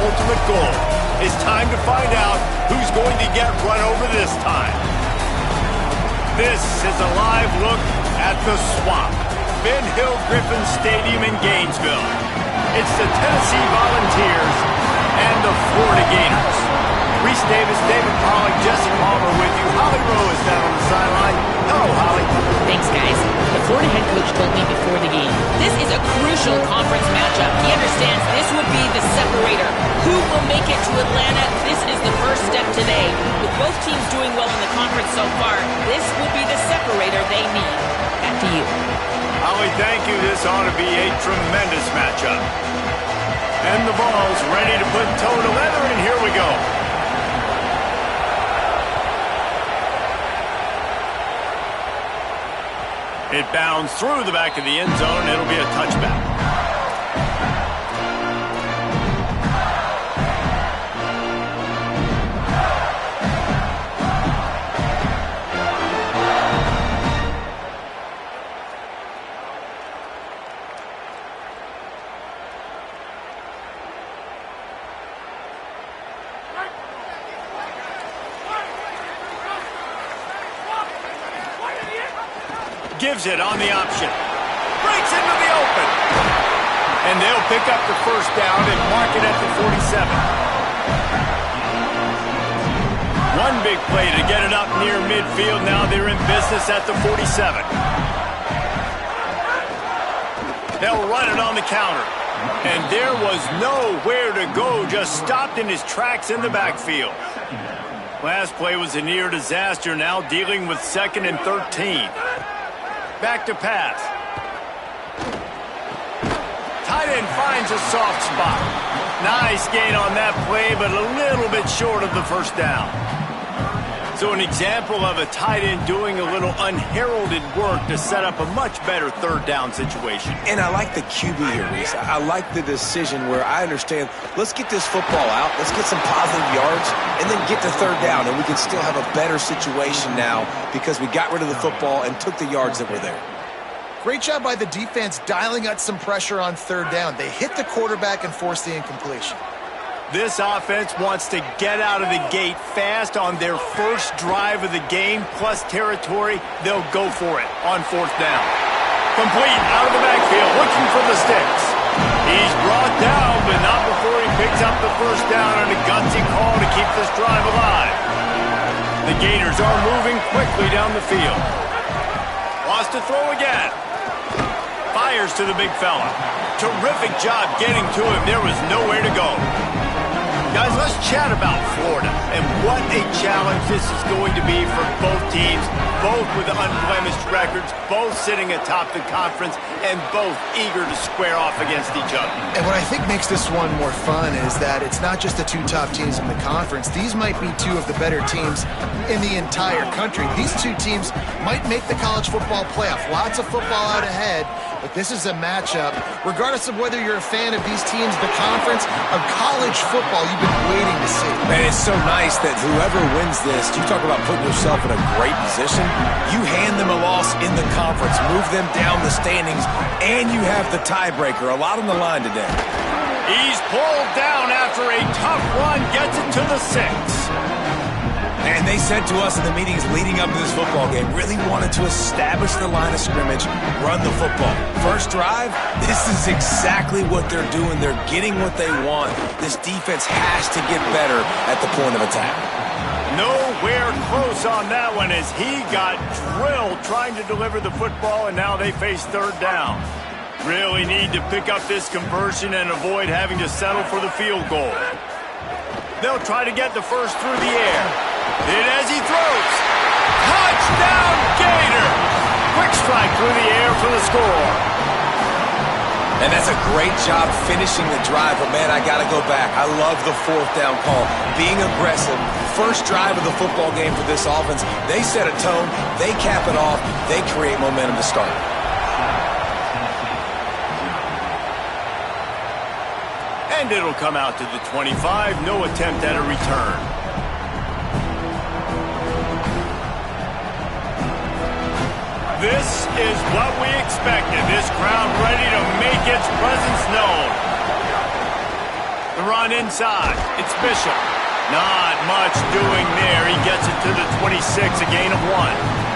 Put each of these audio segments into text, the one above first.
ultimate goal. It's time to find out who's going to get run over this time. This is a live look at the Swamp, Ben Hill Griffin Stadium in Gainesville. It's the Tennessee Volunteers and the Florida Gators. Reese Davis, David Pollock, Jesse Palmer with you. Holly Rowe is down on the sideline. Hello, Holly. Thanks, guys. The Florida head coach told me before the game, this is a crucial conference matchup. He understands this will be the separator. Who will make it to Atlanta? This is the first step today. With both teams doing well in the conference so far, this will be the separator they need. Back to you. Holly, thank you. This ought to be a tremendous matchup. And the ball's ready to put toe to leather, and here we go. It bounds through the back of the end zone. It'll be a touchback. Gives it on the option. Breaks into the open. And they'll pick up the first down and mark it at the 47. One big play to get it up near midfield. Now they're in business at the 47. They'll run it on the counter. And there was nowhere to go. Just stopped in his tracks in the backfield. Last play was a near disaster. Now dealing with 2nd and 13. Back to pass. Tight end finds a soft spot. Nice gain on that play, but a little bit short of the first down. So an example of a tight end doing a little unheralded work to set up a much better third down situation. And I like the QB here, Reese. I like the decision where I understand, let's get this football out, let's get some positive yards, and then get to third down, and we can still have a better situation now because we got rid of the football and took the yards that were there. Great job by the defense dialing out some pressure on third down. They hit the quarterback and forced the incompletion. This offense wants to get out of the gate fast on their first drive of the game, plus territory. They'll go for it on 4th down. Complete out of the backfield, looking for the sticks. He's brought down, but not before he picks up the first down on a gutsy call to keep this drive alive. The Gators are moving quickly down the field. Wants to throw again. Fires to the big fella. Terrific job getting to him. There was nowhere to go. Guys, let's chat about Florida and what a challenge this is going to be for both teams, both with unblemished records, both sitting atop the conference, and both eager to square off against each other. And what I think makes this one more fun is that it's not just the two top teams in the conference. These might be two of the better teams in the entire country. These two teams might make the college football playoff. Lots of football out ahead, but this is a matchup, regardless of whether you're a fan of these teams, the conference, or college football, you've been waiting to see. Man, it's so nice that whoever wins this, you talk about putting yourself in a great position, you hand them a loss in the conference, move them down the standings, and you have the tiebreaker. A lot on the line today. He's pulled down after a tough run, gets it to the 6. And they said to us in the meetings leading up to this football game, really wanted to establish the line of scrimmage, run the football. First drive, this is exactly what they're doing. They're getting what they want. This defense has to get better at the point of attack. Nowhere close on that one as he got drilled trying to deliver the football, and now they face third down. Really need to pick up this conversion and avoid having to settle for the field goal. They'll try to get the first through the air. And as he throws, touchdown Gator! Quick strike through the air for the score. And that's a great job finishing the drive, but man, I gotta go back. I love the 4th down call. Being aggressive, first drive of the football game for this offense. They set a tone, they cap it off, they create momentum to start. And it'll come out to the 25, no attempt at a return. This is what we expected. This crowd ready to make its presence known. The run inside. It's Bishop. Not much doing there. He gets it to the 26, a gain of 1.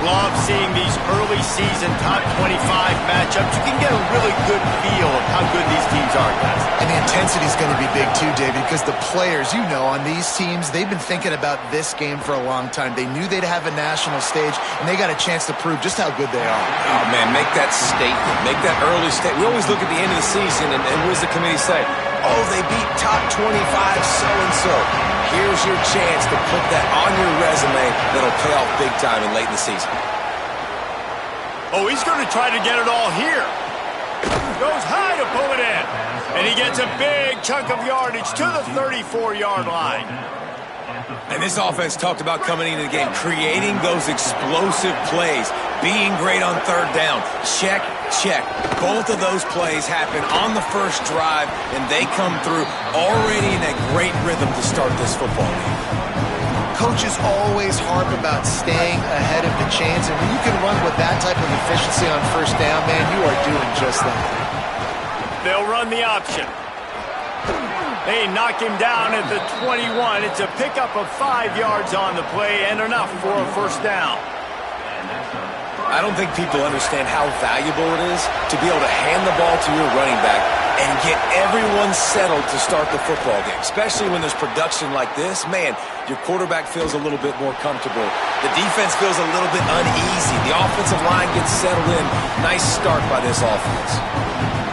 Love seeing these early season top 25 matchups. You can get a really good feel of how good these teams are, guys. And the intensity is going to be big too, David, because the players, you know, on these teams, they've been thinking about this game for a long time. They knew they'd have a national stage, and they got a chance to prove just how good they are. Oh, man, make that statement. Make that early statement. We always look at the end of the season, and what does the committee say? Oh, they beat top 25 so-and-so. Here's your chance to put that on your resume that'll pay off big time and late in the season. Oh, he's going to try to get it all here. Goes high to pull it in. And he gets a big chunk of yardage to the 34-yard line. And this offense talked about coming into the game, creating those explosive plays, being great on third down. Check, check. Both of those plays happen on the first drive, and they come through already in a great rhythm to start this football game. Coaches always harp about staying ahead of the chains, and when you can run with that type of efficiency on first down, man, you are doing just that. They'll run the option. They knock him down at the 21. It's a pickup of 5 yards on the play and enough for a first down. I don't think people understand how valuable it is to be able to hand the ball to your running back and get everyone settled to start the football game, especially when there's production like this. Man, your quarterback feels a little bit more comfortable. The defense feels a little bit uneasy. The offensive line gets settled in. Nice start by this offense.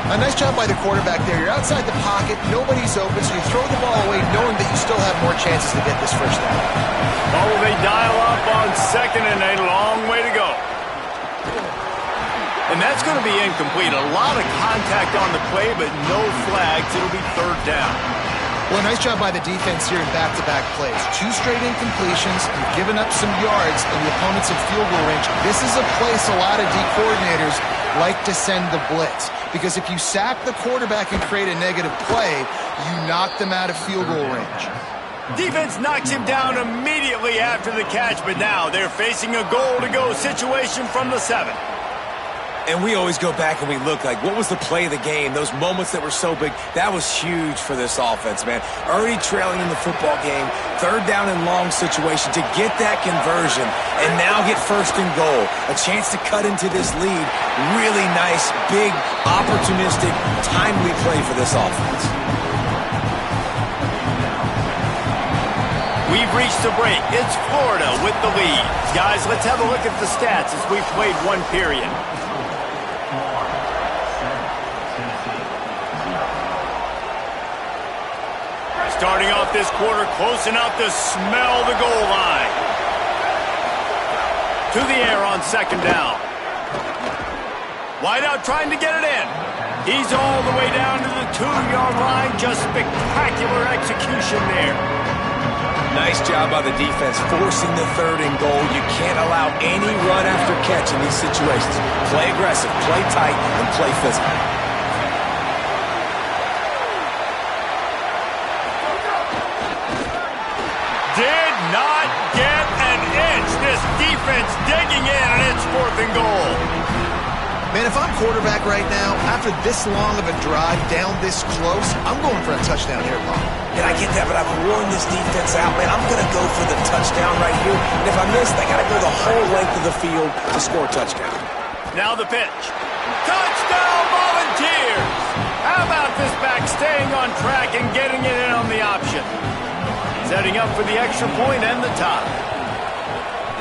A nice job by the quarterback there. You're outside the pocket, nobody's open, so you throw the ball away knowing that you still have more chances to get this first down. Oh, they dial up on second and a long way to go. And that's going to be incomplete. A lot of contact on the play, but no flags. It'll be third down. Well, nice job by the defense here in back-to-back plays. 2 straight incompletions. You've given up some yards, and the opponent's in field goal range. This is a place a lot of D coordinators like to send the blitz, because if you sack the quarterback and create a negative play, you knock them out of field goal range. Defense knocks him down immediately after the catch, but now they're facing a goal-to-go situation from the 7. And we always go back and we look like, what was the play of the game? Those moments that were so big, that was huge for this offense, man. Already trailing in the football game, third down and long situation to get that conversion and now get first and goal. A chance to cut into this lead. Really nice, big, opportunistic, timely play for this offense. We've reached the break. It's Florida with the lead. Guys, let's have a look at the stats as we've played one period. Starting off this quarter close enough to smell the goal line. To the air on second down. Wide out trying to get it in. He's all the way down to the 2-yard line. Just spectacular execution there. Nice job by the defense forcing the third and goal. You can't allow any run after catch in these situations. Play aggressive, play tight, and play physical. Did not get an inch. This defense digging in, and it's 4th and goal. Man, if I'm quarterback right now, after this long of a drive down this close, I'm going for a touchdown here, Paul. And I get that, but I've worn this defense out, man. I'm going to go for the touchdown right here. And if I miss, they got to go the whole length of the field to score a touchdown. Now the pitch. Touchdown, Volunteers! How about this back staying on track and getting it in on the option? Setting up for the extra point and the tie.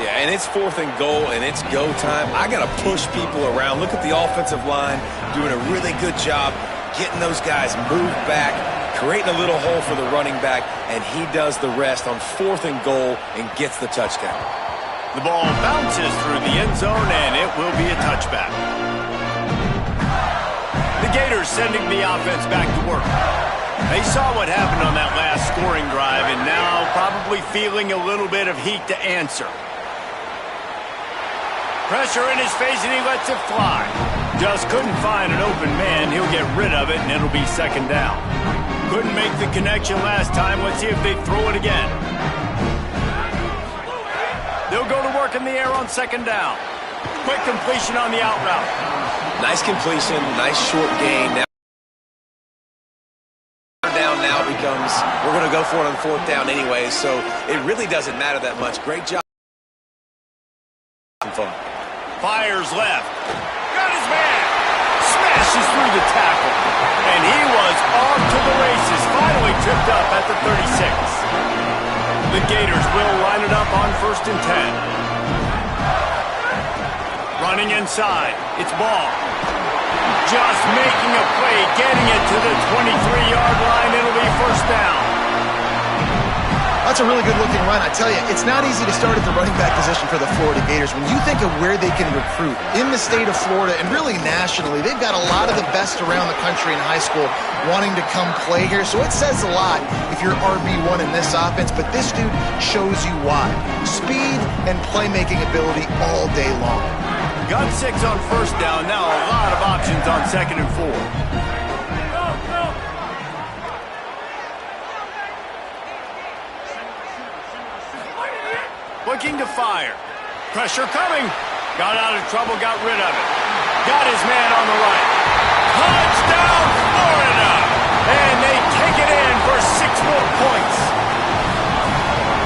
Yeah, and it's 4th and goal, and it's go time. I got to push people around. Look at the offensive line doing a really good job getting those guys moved back, creating a little hole for the running back, and he does the rest on 4th and goal and gets the touchdown. The ball bounces through the end zone, and it will be a touchback. The Gators sending the offense back to work. They saw what happened on that last scoring drive, and now probably feeling a little bit of heat to answer. Pressure in his face, and he lets it fly. Just couldn't find an open man. He'll get rid of it, and it'll be second down. Couldn't make the connection last time. Let's see if they throw it again. They'll go to work in the air on second down. Quick completion on the out route. Nice completion, nice short gain. Now down times, we're going to go for it on fourth down anyway, so it really doesn't matter that much. Great job. Fun. Fires left. Got his man. Smashes through the tackle. And he was off to the races. Finally tripped up at the 36. The Gators will line it up on 1st and 10. Running inside. It's Ball. Just making a play, getting it to the 23-yard line. It'll be first down. That's a really good-looking run. I tell you, it's not easy to start at the running back position for the Florida Gators. When you think of where they can recruit in the state of Florida and really nationally, they've got a lot of the best around the country in high school wanting to come play here. So it says a lot if you're RB1 in this offense, but this dude shows you why. Speed and playmaking ability all day long. Got 6 on first down. Now a lot of options on 2nd and 4. Looking to fire. Pressure coming. Got out of trouble, got rid of it. Got his man on the right. Touchdown, Florida! And they take it in for 6 more points.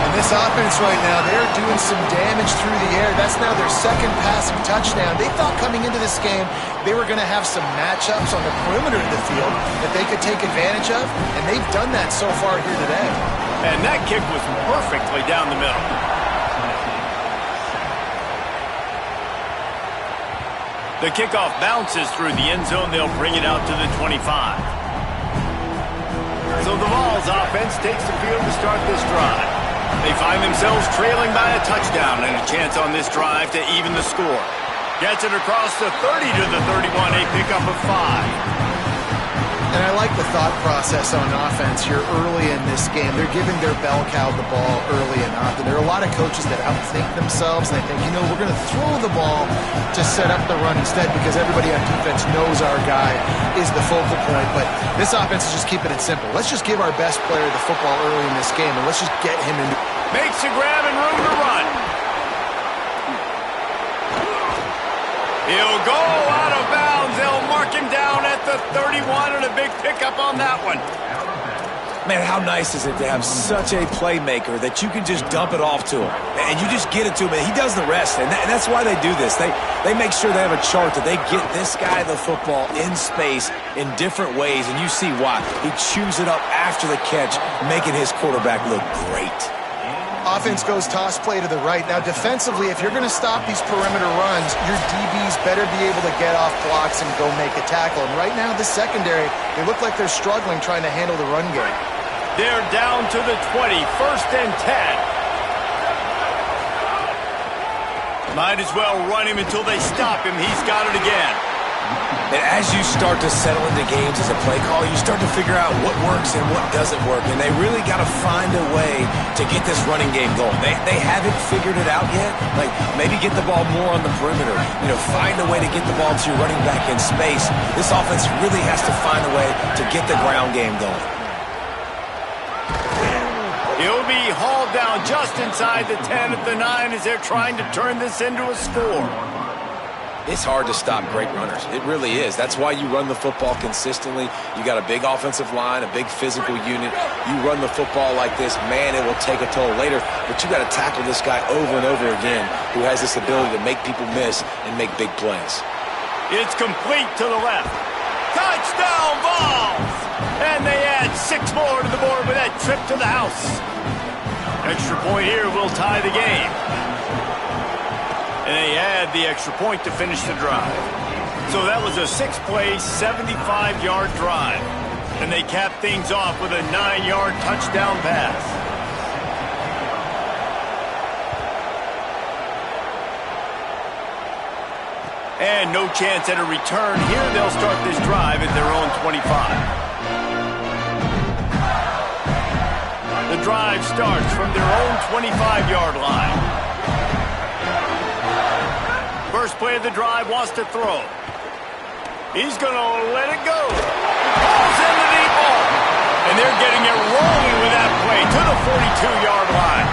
And this offense right now, they're doing some damage through the air. That's now their 2nd passing touchdown. They thought coming into this game they were going to have some matchups on the perimeter of the field that they could take advantage of, and they've done that so far here today. And that kick was perfectly down the middle. The kickoff bounces through the end zone. They'll bring it out to the 25. So the Vols offense takes the field to start this drive. They find themselves trailing by a touchdown and a chance on this drive to even the score. Gets it across the 30 to the 31, a pickup of 5. And I like the thought process on offense here early in this game. They're giving their bell cow the ball early and often. There are a lot of coaches that outthink themselves, and they think, you know, we're going to throw the ball to set up the run instead because everybody on defense knows our guy is the focal point. But this offense is just keeping it simple. Let's just give our best player the football early in this game, and let's just get him into... Makes a grab and room to run. He'll go out of bounds. They'll mark him down at the 31 and a big pickup on that one. Man, how nice is it to have such a playmaker that you can just dump it off to him. And you just get it to him, and he does the rest. And that's why they do this. They make sure they have a chart that they get this guy the football in space in different ways, and you see why. He chews it up after the catch, making his quarterback look great. Offense goes toss play to the right. Now, defensively, if you're going to stop these perimeter runs, your DBs better be able to get off blocks and go make a tackle. And right now, the secondary, they look like they're struggling trying to handle the run game. They're down to the 20, 1st and 10. Might as well run him until they stop him. He's got it again. And as you start to settle into games as a play call, you start to figure out what works and what doesn't work. And they really got to find a way to get this running game going. They haven't figured it out yet. Like, maybe get the ball more on the perimeter. You know, find a way to get the ball to your running back in space. This offense really has to find a way to get the ground game going. He'll be hauled down just inside the 10 at the 9 as they're trying to turn this into a score. It's hard to stop great runners. It really is. That's why you run the football consistently. You got a big offensive line, a big physical unit. You run the football like this, man, it will take a toll later. But you got to tackle this guy over and over again who has this ability to make people miss and make big plays. It's complete to the left. Touchdown Vols! And they add 6 more to the board with that trip to the house. Extra point here will tie the game. And they add the extra point to finish the drive. So that was a 6-play, 75-yard drive. And they cap things off with a 9-yard touchdown pass. And no chance at a return. Here they'll start this drive at their own 25. The drive starts from their own 25-yard line. First play of the drive, wants to throw. He's going to let it go. Falls in the deep ball. And they're getting it rolling with that play to the 42-yard line.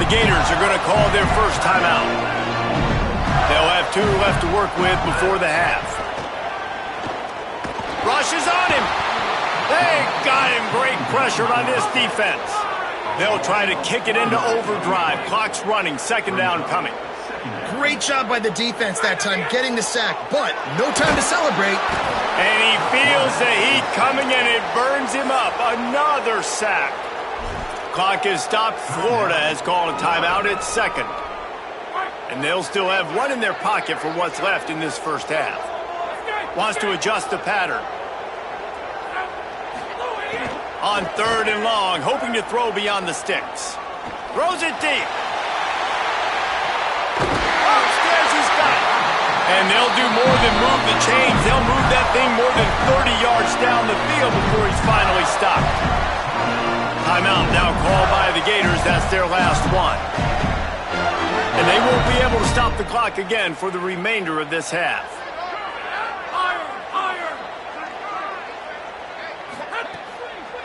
The Gators are going to call their first timeout. They'll have 2 left to work with before the half. Rush is on him. They got him. Great pressure on this defense. They'll try to kick it into overdrive. Clock's running. Second down coming. Great job by the defense that time, getting the sack, but no time to celebrate. And he feels the heat coming, and it burns him up. Another sack. Clock is stopped. Florida has called a timeout. It's second. And they'll still have one in their pocket for what's left in this first half. Wants to adjust the pattern. On third and long, hoping to throw beyond the sticks. Throws it deep. Upstairs he's got it. And they'll do more than move the chains. They'll move that thing more than 30 yards down the field before he's finally stopped. Timeout now called by the Gators. That's their last one. And they won't be able to stop the clock again for the remainder of this half.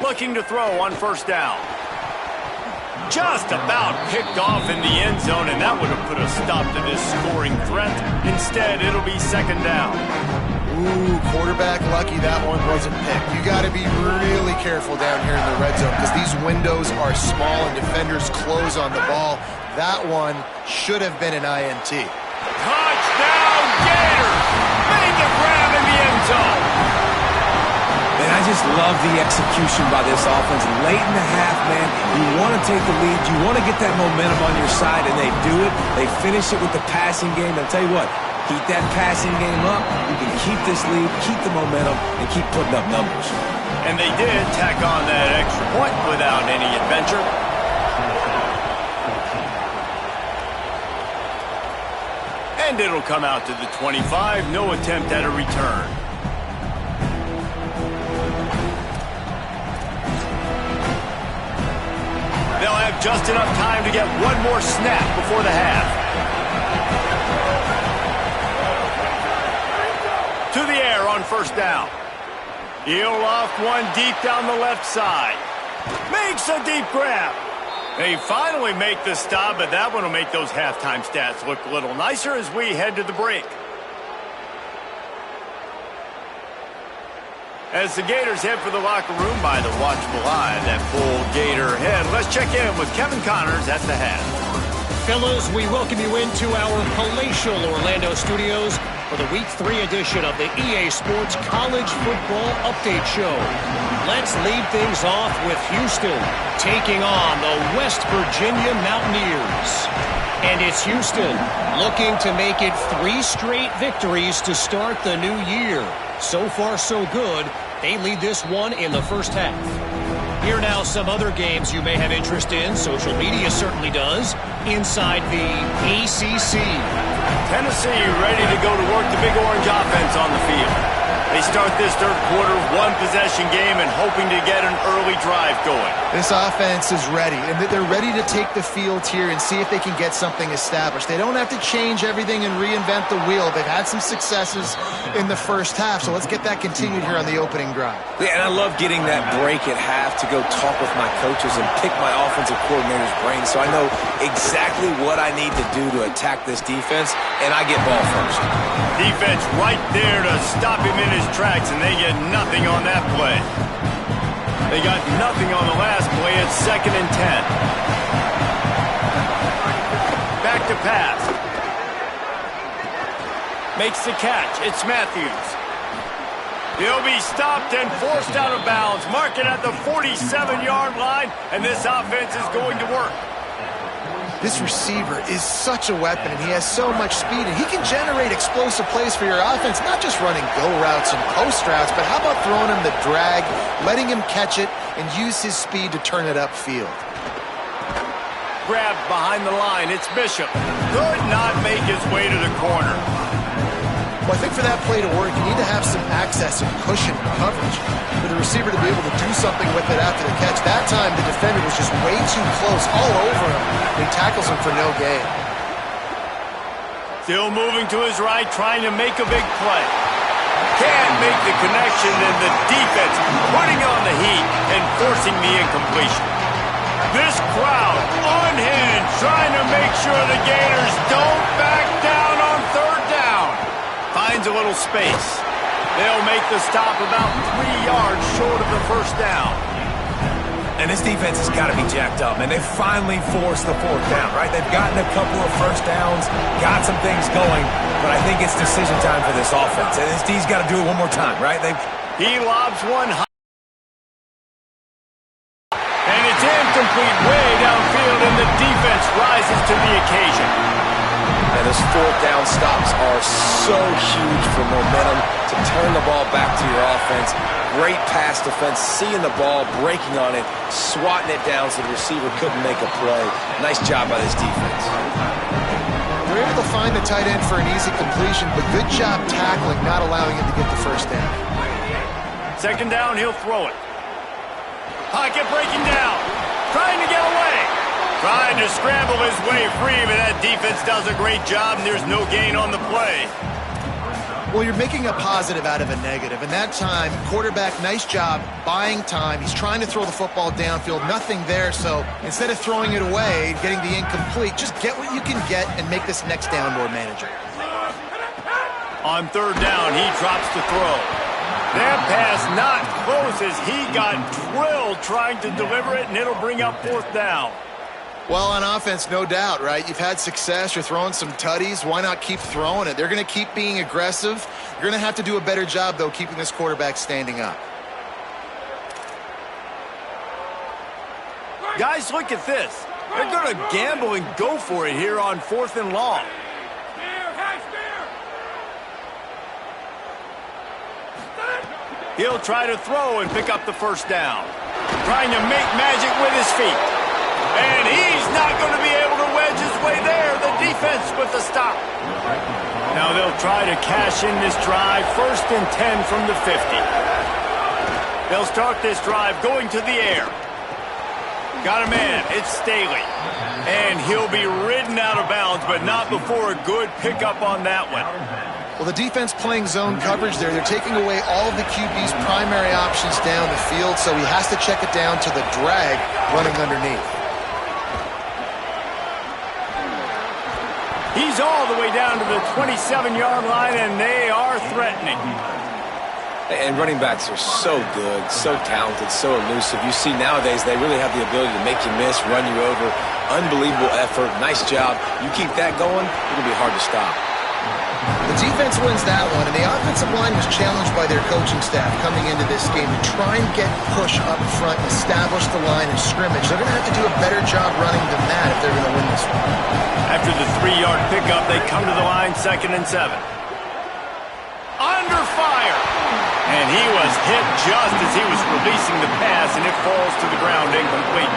Looking to throw on first down. Just about picked off in the end zone, and that would have put a stop to this scoring threat. Instead, it'll be second down. Ooh, quarterback lucky that one wasn't picked. You got to be really careful down here in the red zone because these windows are small and defenders close on the ball. That one should have been an INT. Touchdown, Gators! Made the grab in the end zone. Man, I just love the execution by this offense. Late in the half, man, you want to take the lead. You want to get that momentum on your side, and they do it. They finish it with the passing game. I'll tell you what, keep that passing game up. You can keep this lead, keep the momentum, and keep putting up numbers. And they did tack on that extra point without any adventure. And it'll come out to the 25. No attempt at a return. They'll have just enough time to get one more snap before the half. To the air on first down. He'll loft one deep down the left side. Makes a deep grab. They finally make the stop, but that one will make those halftime stats look a little nicer as we head to the break. As the Gators head for the locker room by the watchful eye, that full Gator head. Let's check in with Kevin Connors at the half. Fellas, we welcome you into our palatial Orlando studios for the Week 3 edition of the EA Sports College Football Update Show. Let's lead things off with Houston taking on the West Virginia Mountaineers. And it's Houston looking to make it 3 straight victories to start the new year. So far, so good. They lead this one in the first half. Here now some other games you may have interest in. Social media certainly does. Inside the ACC. Tennessee ready to go to work the Big Orange offense on the field. They start this third quarter one-possession game and hoping to get an early drive going. This offense is ready, and they're ready to take the field here and see if they can get something established. They don't have to change everything and reinvent the wheel. They've had some successes in the first half, so let's get that continued here on the opening drive. Yeah, and I love getting that break at half to go talk with my coaches and pick my offensive coordinator's brain so I know exactly what I need to do to attack this defense, and I get ball first. Defense right there to stop him in his tracks, and they get nothing on that play. They got nothing on the last play. It's 2nd and 10. Back to pass. Makes the catch. It's Matthews. He'll be stopped and forced out of bounds. Mark it at the 47-yard line, and this offense is going to work. This receiver is such a weapon, and he has so much speed, and he can generate explosive plays for your offense, not just running go routes and post routes, but how about throwing him the drag, letting him catch it, and use his speed to turn it upfield. Grabbed behind the line. It's Bishop. Could not make his way to the corner. Well, I think for that play to work, you need to have some access and cushion and coverage for the receiver to be able to do something with it after the catch. That time, the defender was just way too close, all over him. He tackles him for no gain. Still moving to his right, trying to make a big play. Can't make the connection, and the defense putting on the heat and forcing the incompletion. This crowd unhinged, trying to make sure the Gators don't back down on third down. Finds a little space. They'll make the stop about 3 yards short of the first down. And this defense has got to be jacked up, man. They finally forced the fourth down, right? They've gotten a couple of first downs, got some things going, but I think it's decision time for this offense. And this D's got to do it one more time, right? He lobs one high. And it's incomplete way downfield, and the defense rises to the occasion. And those fourth down stops are so huge for momentum to turn the ball back to your offense. Great pass defense, seeing the ball, breaking on it, swatting it down so the receiver couldn't make a play. Nice job by this defense. They're able to find the tight end for an easy completion, but good job tackling, not allowing him to get the first down. Second down, he'll throw it. Pocket breaking down. Trying to get away. Trying to scramble his way free, but that defense does a great job, and there's no gain on the play. Well, you're making a positive out of a negative. And that time, quarterback, nice job buying time. He's trying to throw the football downfield. Nothing there, so instead of throwing it away, getting the incomplete, just get what you can get and make this next down more manageable. On third down, he drops the throw. That pass not close as he got drilled trying to deliver it, and it'll bring up fourth down. Well, on offense, no doubt, right? You've had success. You're throwing some tutties. Why not keep throwing it? They're going to keep being aggressive. You're going to have to do a better job, though, keeping this quarterback standing up. Guys, look at this. They're going to gamble and go for it here on 4th and long. He'll try to throw and pick up the first down. Trying to make magic with his feet. And he's not going to be able to wedge his way there. The defense with the stop. Now they'll try to cash in this drive. 1st and 10 from the 50. They'll start this drive going to the air. Got a man. It's Staley. And he'll be ridden out of bounds, but not before a good pickup on that one. Well, the defense playing zone coverage there. They're taking away all of the QB's primary options down the field, so he has to check it down to the drag running underneath. He's all the way down to the 27-yard line, and they are threatening. And running backs are so good, so talented, so elusive. You see nowadays they really have the ability to make you miss, run you over. Unbelievable effort. Nice job. You keep that going, it'll be hard to stop. The defense wins that one, and the offensive line was challenged by their coaching staff coming into this game to try and get push up front and establish the line of scrimmage. They're going to have to do a better job running than that if they're going to win this one. After the 3-yard pickup, they come to the line 2nd and 7. Under fire! And he was hit just as he was releasing the pass, and it falls to the ground incomplete.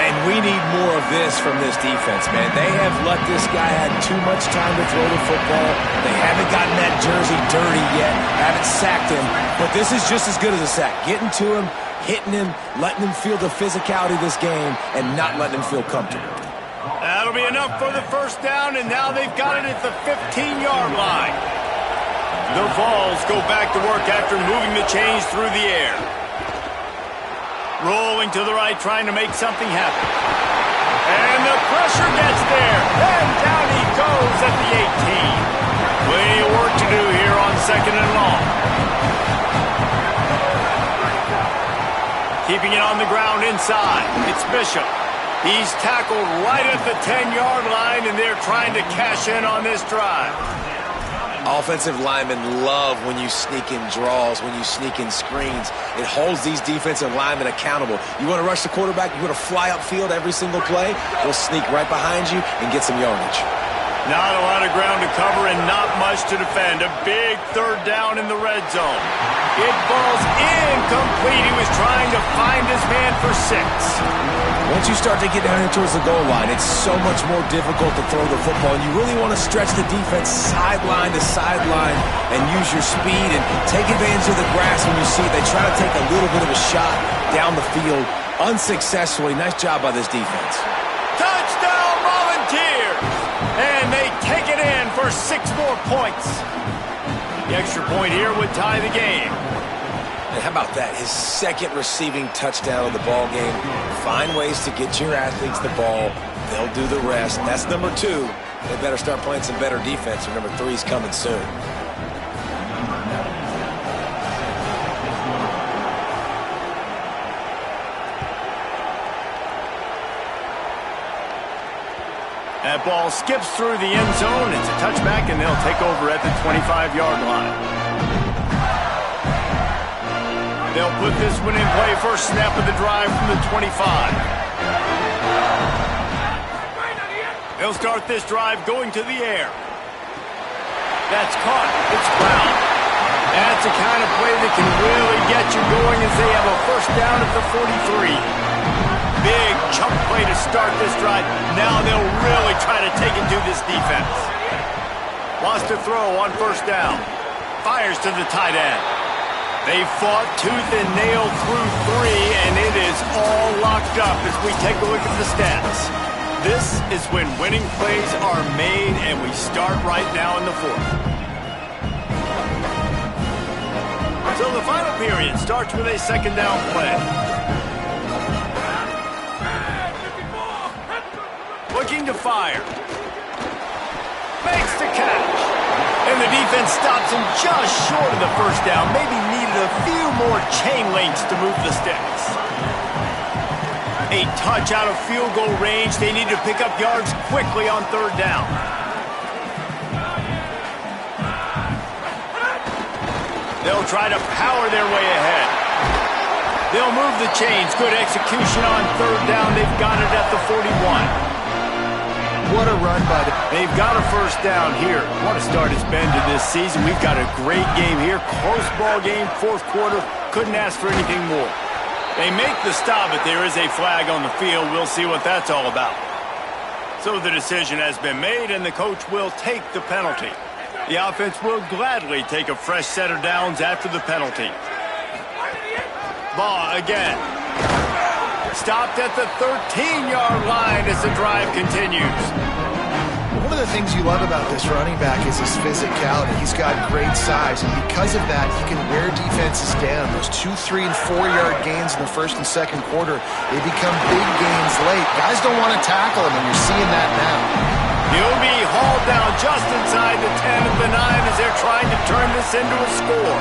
And we need more of this from this defense, man. They have let this guy have too much time to throw the football. They haven't gotten that jersey dirty yet, haven't sacked him. But this is just as good as a sack. Getting to him, hitting him, letting him feel the physicality of this game, and not letting him feel comfortable. That'll be enough for the first down, and now they've got it at the 15-yard line. The Vols go back to work after moving the chains through the air. Rolling to the right, trying to make something happen. And the pressure gets there. And down he goes at the 18. Plenty of work to do here on 2nd and long. Keeping it on the ground inside. It's Bishop. He's tackled right at the 10-yard line, and they're trying to cash in on this drive. Offensive linemen love when you sneak in draws, when you sneak in screens. It holds these defensive linemen accountable. You want to rush the quarterback, you want to fly upfield every single play, we'll sneak right behind you and get some yardage. Not a lot of ground to cover and not much to defend. A big 3rd down in the red zone. It falls incomplete. He was trying to find his man for 6. Once you start to get down here towards the goal line, it's so much more difficult to throw the football. And you really want to stretch the defense sideline to sideline and use your speed and take advantage of the grass when you see it. They try to take a little bit of a shot down the field unsuccessfully. Nice job by this defense. Touchdown Volunteers! And they take it in for 6 more points. The extra point here would tie the game. And how about that? His 2nd receiving touchdown of the ball game. Find ways to get your athletes the ball. They'll do the rest. That's number 2. They better start playing some better defense, or number 3's coming soon. That ball skips through the end zone. It's a touchback, and they'll take over at the 25-yard line. They'll put this one in play. First snap of the drive from the 25. They'll start this drive going to the air. That's caught. It's ground. That's the kind of play that can really get you going as they have a first down at the 43. Big chunk play to start this drive. Now they'll really try to take it to this defense. Wants to throw on first down. Fires to the tight end. They fought tooth and nail through 3, and it is all locked up as we take a look at the stats. This is when winning plays are made, and we start right now in the 4th. So the final period starts with a second down play. Looking to fire. Makes the catch. And the defense stops him just short of the first down. Maybe needed a few more chain links to move the sticks. A touch out of field goal range. They need to pick up yards quickly on third down. They'll try to power their way ahead. They'll move the chains. Good execution on third down. They've got it at the 41. What a run by the... They've got a first down here. What a start it's been to this season. We've got a great game here. Close ball game, 4th quarter. Couldn't ask for anything more. They make the stop, but there is a flag on the field. We'll see what that's all about. So the decision has been made, and the coach will take the penalty. The offense will gladly take a fresh set of downs after the penalty. Ball again. Stopped at the 13-yard line as the drive continues. One of the things you love about this running back is his physicality. He's got great size, and because of that, he can wear defenses down. Those 2-, 3-, and 4-yard gains in the first and second quarter, they become big gains late. Guys don't want to tackle him, and you're seeing that now. He'll be hauled down just inside the 10 of the 9 as they're trying to turn this into a score.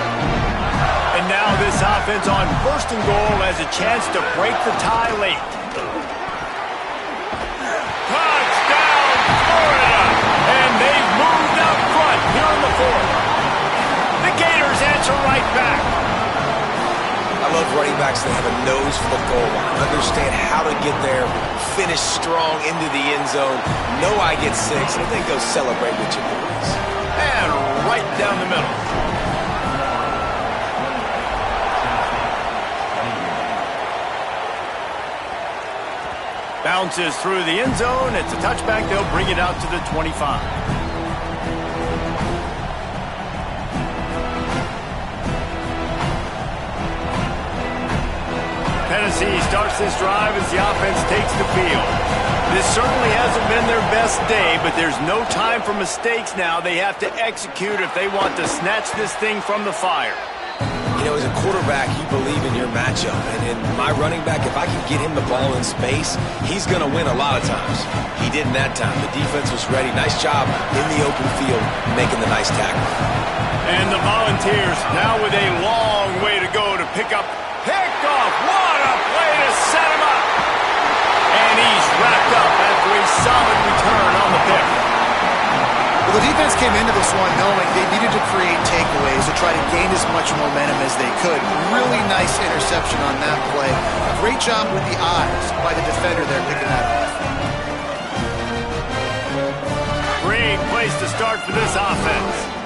And now this offense on first and goal has a chance to break the tie late. Touchdown, Florida! And they've moved up front here in the 4th. The Gators answer right back. I love running backs that have a nose for the goal line, understand how to get there, finish strong into the end zone, know I get 6, and then go celebrate with your boys. And right down the middle. Bounces through the end zone. It's a touchback. They'll bring it out to the 25. Tennessee starts this drive as the offense takes the field. This certainly hasn't been their best day, but there's no time for mistakes now. They have to execute if they want to snatch this thing from the fire. You know, as a quarterback, you believe in your matchup. And in my running back, if I can get him the ball in space, he's going to win a lot of times. He didn't that time. The defense was ready. Nice job in the open field, making the nice tackle. And the Volunteers now with a long way to go to pick off. What a play to set him up. And he's wrapped up after a solid return on the pick. Well, the defense came into this one knowing they needed to create takeaways to try to gain as much momentum as they could. Really nice interception on that play. Great job with the eyes by the defender there picking that off. Great place to start for this offense.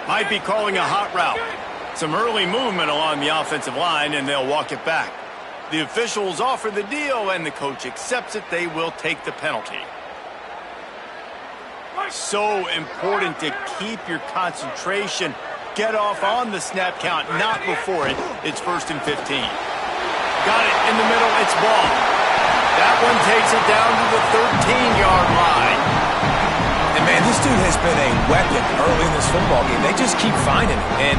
Might be calling a hot route. Some early movement along the offensive line, and they'll walk it back. The officials offer the deal, and the coach accepts it. They will take the penalty. So important to keep your concentration. Get off on the snap count, not before it. It's 1st and 15. Got it in the middle. It's ball. That one takes it down to the 13-yard line. And, man, this dude has been a weapon early in this football game. They just keep finding it. And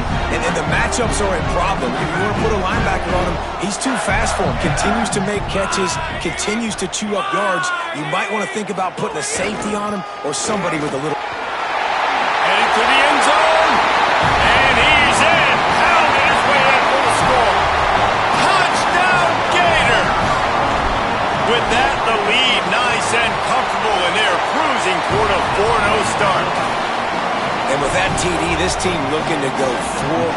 the matchups are a problem. If you want to put a linebacker on him, he's too fast for him. Continues to make catches, continues to chew up yards. You might want to think about putting a safety on him or somebody with a little... Heading to the end zone. And he's in. with that, the lead nice and comfortable, and they're cruising toward a 4-0 start. And with that TD, this team looking to go 4-0.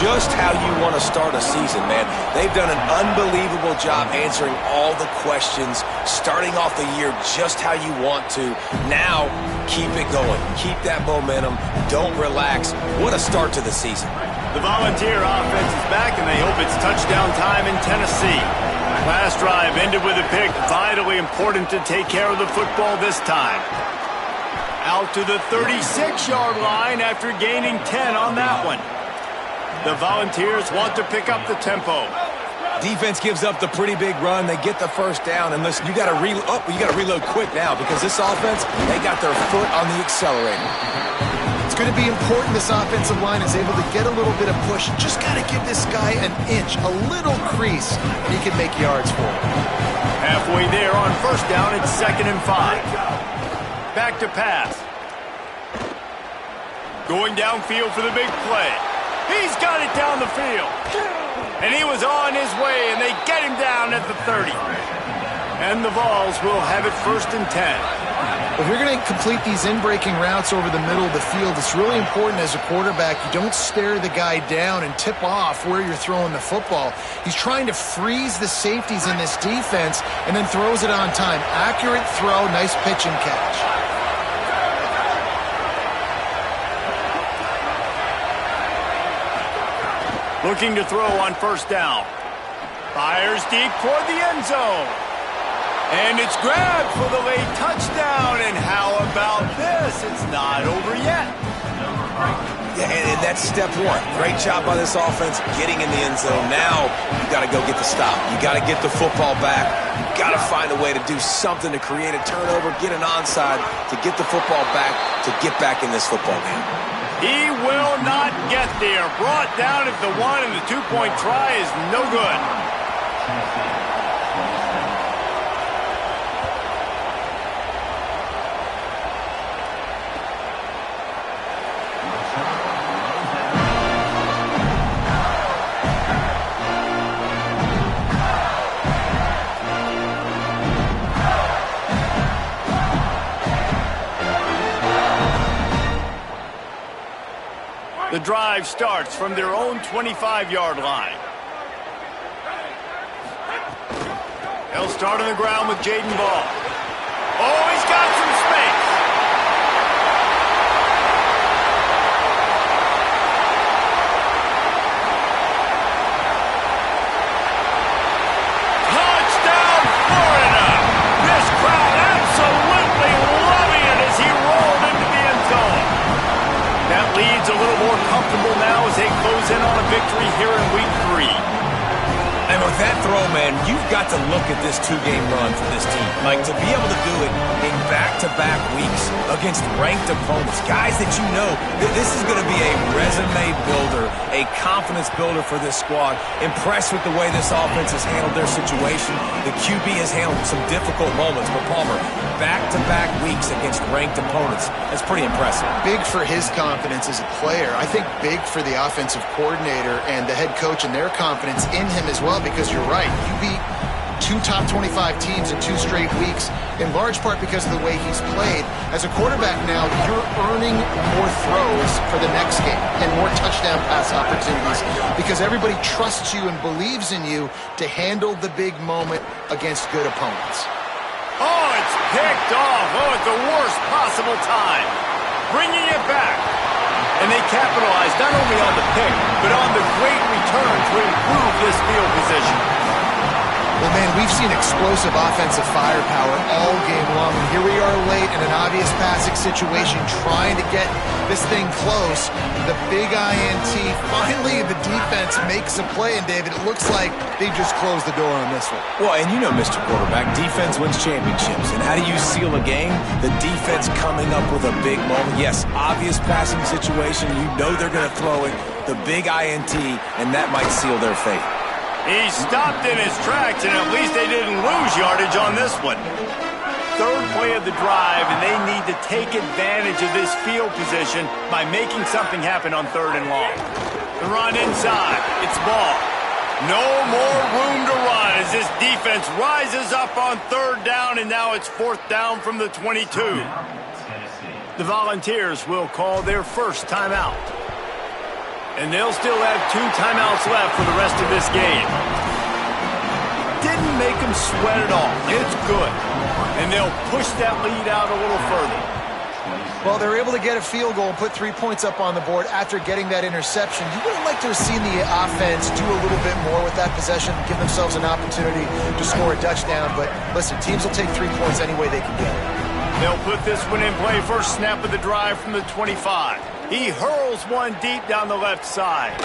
Just how you want to start a season, man. They've done an unbelievable job answering all the questions, starting off the year just how you want to. Now, keep it going. Keep that momentum. Don't relax. What a start to the season. The Volunteer offense is back, and they hope it's touchdown time in Tennessee. Last drive ended with a pick. Vitally important to take care of the football this time. Out to the 36-yard line after gaining 10 on that one. The Volunteers want to pick up the tempo. Defense gives up the pretty big run. They get the first down. And listen, you got to reload quick now because this offense, they got their foot on the accelerator. It's going to be important this offensive line is able to get a little bit of push. Just got to give this guy an inch, a little crease, and he can make yards for him. Halfway there on first down, it's 2nd and 5. Back to pass. Going downfield for the big play. He's got it down the field. And he was on his way, and they get him down at the 30. And the Vols will have it 1st and 10. If you're going to complete these in-breaking routes over the middle of the field, it's really important as a quarterback you don't stare the guy down and tip off where you're throwing the football. He's trying to freeze the safeties in this defense and then throws it on time. Accurate throw, nice pitch and catch. Looking to throw on first down. Fires deep toward the end zone. And it's grabbed for the late touchdown. And how about this? It's not over yet. Yeah, and that's step one. Great job by this offense getting in the end zone. Now you got to go get the stop. You got to get the football back. You got to find a way to do something to create a turnover, get an onside, to get the football back, to get back in this football game. He will not get there. Brought down at the 1, and the 2-point try is no good. The drive starts from their own 25-yard line. They'll start on the ground with Jaden Ball. Oh, he's got some space. Touchdown, Florida! This crowd absolutely loving it as he rolled into the end zone. That lead's a little more comfortable now as they close in on a victory here in week 3. And with that throw, man, you've got to look at this 2-game run for this team. Like, to be able to do it in back-to-back weeks against ranked opponents, guys that you know, this is going to be a resume builder, a confidence builder for this squad. Impressed with the way this offense has handled their situation. The QB has handled some difficult moments, but Palmer, back-to-back weeks against ranked opponents. That's pretty impressive. Big for his confidence as a player. I think big for the offensive coordinator and the head coach and their confidence in him as well, because you're right. You beat 2 top 25 teams in 2 straight weeks, in large part because of the way he's played. As a quarterback now, you're earning more throws for the next game and more touchdown pass opportunities because everybody trusts you and believes in you to handle the big moment against good opponents. Oh, it's picked off. Oh, at the worst possible time. Bringing it back. And they capitalized not only on the pick, but on the great return to improve this field position. Well, man, we've seen explosive offensive firepower all game long. And here we are late in an obvious passing situation trying to get this thing close. The big INT. Finally, the defense makes a play. And, David, it looks like they just closed the door on this one. Well, and you know, Mr. Quarterback, defense wins championships. And how do you seal a game? The defense coming up with a big moment. Yes, obvious passing situation. You know they're going to throw it. The big INT, and that might seal their fate. He stopped in his tracks, and at least they didn't lose yardage on this one. 3rd play of the drive, and they need to take advantage of this field position by making something happen on 3rd and long. The run inside. It's Ball. No more room to run as this defense rises up on third down, and now it's fourth down from the 22. The Volunteers will call their first timeout. And they'll still have 2 timeouts left for the rest of this game. Didn't make them sweat at all. It's good. And they'll push that lead out a little further. Well, they're able to get a field goal and put 3 points up on the board after getting that interception. You would have liked to have seen the offense do a little bit more with that possession, give themselves an opportunity to score a touchdown. But listen, teams will take 3 points any way they can get it. They'll put this one in play. First snap of the drive from the 25. He hurls one deep down the left side.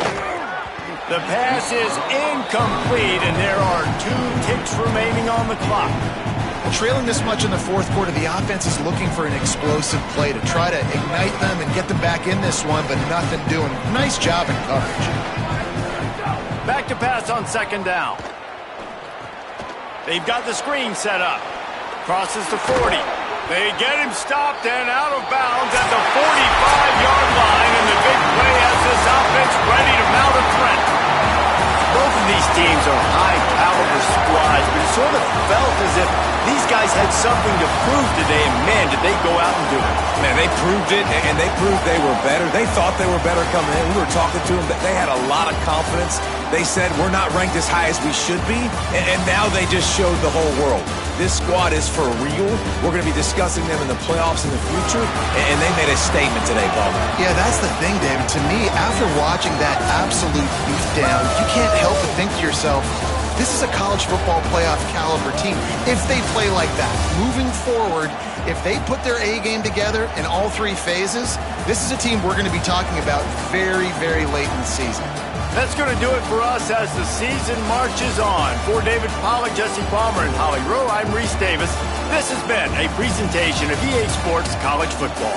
The pass is incomplete, and there are 2 ticks remaining on the clock. Trailing this much in the fourth quarter, the offense is looking for an explosive play to try to ignite them and get them back in this one, but nothing doing. Nice job in coverage. Back to pass on second down. They've got the screen set up. Crosses to 40. They get him stopped and out of bounds at the 45-yard line, and the big play has this offense ready to mount a threat. Both of these teams are high-caliber squads, but it sort of felt as if these guys had something to prove today, and man, did they go out and do it. Man, they proved it, and they proved they were better. They thought they were better coming in. We were talking to them. They had a lot of confidence. They said, we're not ranked as high as we should be, and now they just showed the whole world. This squad is for real. We're going to be discussing them in the playoffs in the future, and they made a statement today, Bob. Yeah, that's the thing, David. To me, after watching that absolute beatdown, you can't help but think to yourself, this is a college football playoff caliber team. If they play like that, moving forward, if they put their A game together in all 3 phases, this is a team we're going to be talking about very, very late in the season. That's going to do it for us as the season marches on. For David Pollack, Jesse Palmer, and Holly Rowe, I'm Reese Davis. This has been a presentation of EA Sports College Football.